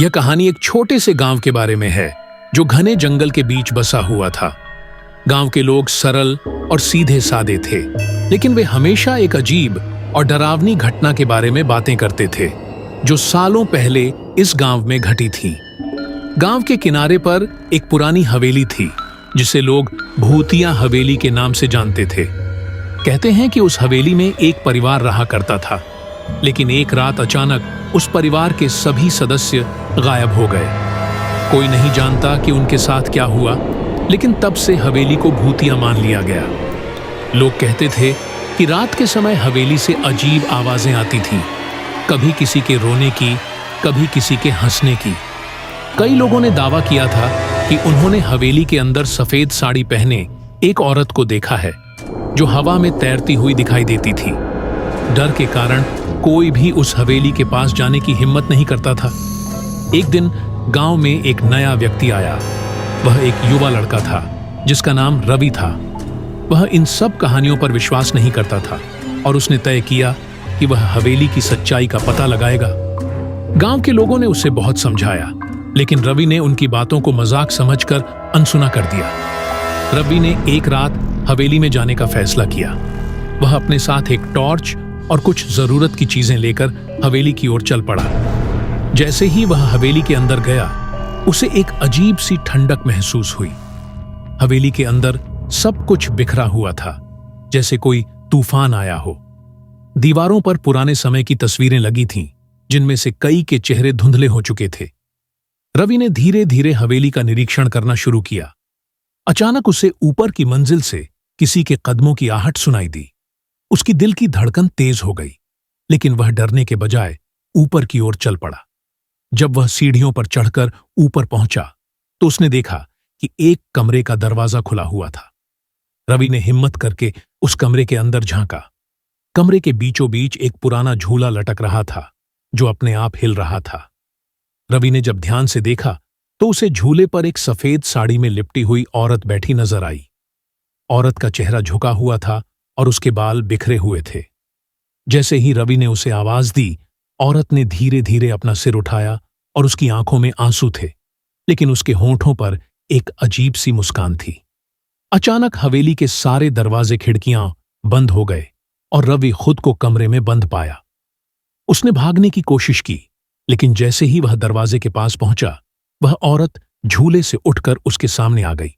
यह कहानी एक छोटे से गांव के बारे में है जो घने जंगल के बीच बसा हुआ था। गांव के लोग सरल और सीधे सादे थे, लेकिन वे हमेशा एक अजीब और डरावनी घटना के बारे में बातें करते थे जो सालों पहले इस गांव में घटी थी। गांव के किनारे पर एक पुरानी हवेली थी जिसे लोग भूतिया हवेली के नाम से जानते थे। कहते हैं कि उस हवेली में एक परिवार रहा करता था, लेकिन एक रात अचानक उस परिवार के सभी सदस्य गायब हो गए। कोई नहीं जानता कि उनके साथ क्या हुआ, लेकिन तब से हवेली को भूतिया मान लिया गया। लोग कहते थे कि रात के समय हवेली से अजीब आवाजें आती थीं, कभी किसी के रोने की, कभी किसी के हंसने की। कई लोगों ने दावा किया था कि उन्होंने हवेली के अंदर सफेद साड़ी पहने एक औरत को देखा है जो हवा में तैरती हुई दिखाई देती थी। डर के कारण कोई भी उस हवेली के पास जाने की हिम्मत नहीं करता था। एक दिन गांव में एक नया व्यक्ति आया। वह एक युवा लड़का था जिसका नाम रवि था। वह इन सब कहानियों पर विश्वास नहीं करता था और उसने तय किया कि वह हवेली की सच्चाई का पता लगाएगा। गांव के लोगों ने उसे बहुत समझाया, लेकिन रवि ने उनकी बातों को मजाक समझकर अनसुना कर दिया। रवि ने एक रात हवेली में जाने का फैसला किया। वह अपने साथ एक टॉर्च और कुछ जरूरत की चीजें लेकर हवेली की ओर चल पड़ा। जैसे ही वह हवेली के अंदर गया, उसे एक अजीब सी ठंडक महसूस हुई। हवेली के अंदर सब कुछ बिखरा हुआ था, जैसे कोई तूफान आया हो। दीवारों पर पुराने समय की तस्वीरें लगी थीं, जिनमें से कई के चेहरे धुंधले हो चुके थे। रवि ने धीरे धीरे हवेली का निरीक्षण करना शुरू किया। अचानक उसे ऊपर की मंजिल से किसी के कदमों की आहट सुनाई दी। उसकी दिल की धड़कन तेज हो गई, लेकिन वह डरने के बजाय ऊपर की ओर चल पड़ा। जब वह सीढ़ियों पर चढ़कर ऊपर पहुंचा तो उसने देखा कि एक कमरे का दरवाजा खुला हुआ था। रवि ने हिम्मत करके उस कमरे के अंदर झांका। कमरे के बीचों बीच एक पुराना झूला लटक रहा था जो अपने आप हिल रहा था। रवि ने जब ध्यान से देखा तो उसे झूले पर एक सफेद साड़ी में लिपटी हुई औरत बैठी नजर आई। औरत का चेहरा झुका हुआ था और उसके बाल बिखरे हुए थे। जैसे ही रवि ने उसे आवाज दी, औरत ने धीरे धीरे अपना सिर उठाया और उसकी आंखों में आंसू थे, लेकिन उसके होंठों पर एक अजीब सी मुस्कान थी। अचानक हवेली के सारे दरवाजे खिड़कियां बंद हो गए और रवि खुद को कमरे में बंद पाया। उसने भागने की कोशिश की, लेकिन जैसे ही वह दरवाजे के पास पहुंचा, वह औरत झूले से उठकर उसके सामने आ गई।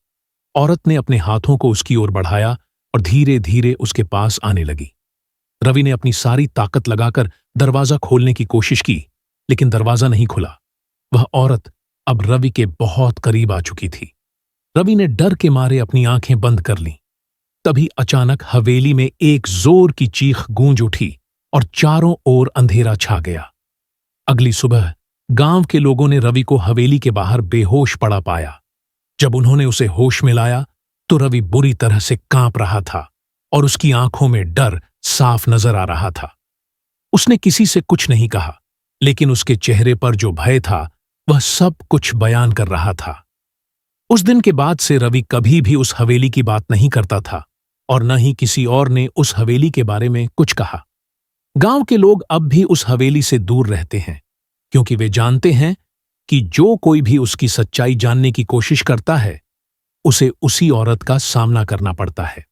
औरत ने अपने हाथों को उसकी ओर बढ़ाया और धीरे धीरे उसके पास आने लगी। रवि ने अपनी सारी ताकत लगाकर दरवाजा खोलने की कोशिश की, लेकिन दरवाजा नहीं खुला। वह औरत अब रवि के बहुत करीब आ चुकी थी। रवि ने डर के मारे अपनी आंखें बंद कर लीं। तभी अचानक हवेली में एक जोर की चीख गूंज उठी और चारों ओर अंधेरा छा गया। अगली सुबह गांव के लोगों ने रवि को हवेली के बाहर बेहोश पड़ा पाया। जब उन्होंने उसे होश में लाया तो रवि बुरी तरह से कांप रहा था और उसकी आंखों में डर साफ नजर आ रहा था। उसने किसी से कुछ नहीं कहा, लेकिन उसके चेहरे पर जो भय था वह सब कुछ बयान कर रहा था। उस दिन के बाद से रवि कभी भी उस हवेली की बात नहीं करता था और न ही किसी और ने उस हवेली के बारे में कुछ कहा। गांव के लोग अब भी उस हवेली से दूर रहते हैं, क्योंकि वे जानते हैं कि जो कोई भी उसकी सच्चाई जानने की कोशिश करता है, उसे उसी औरत का सामना करना पड़ता है।